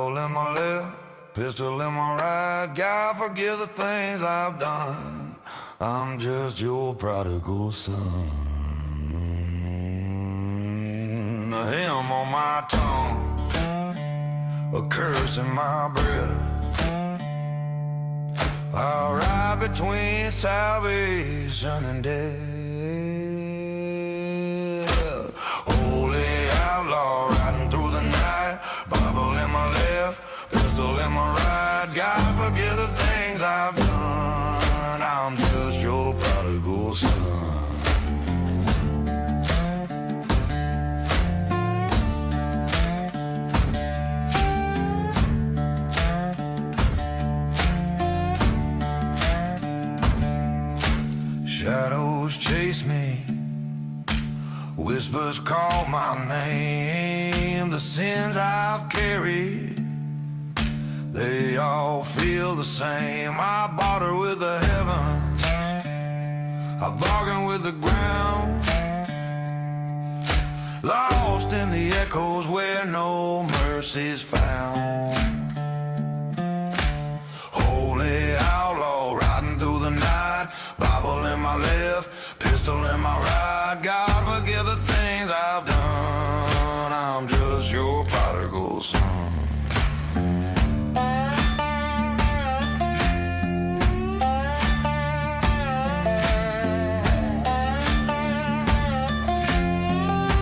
Bible in my left, pistol in my right. God forgive the things I've done. I'm just your prodigal son. A hymn on my tongue, a curse in my breath. I ride between salvation and death. Holy outlaw riding through the night. Bible in my left, pistol in my right. God forgive the things I've done. I'm just your prodigal son. Shadows chase me, whispers call my name. The sins I've carried, they all feel the same. I barter with the heavens, I bargain with the ground, lost in the echoes where no mercy's found.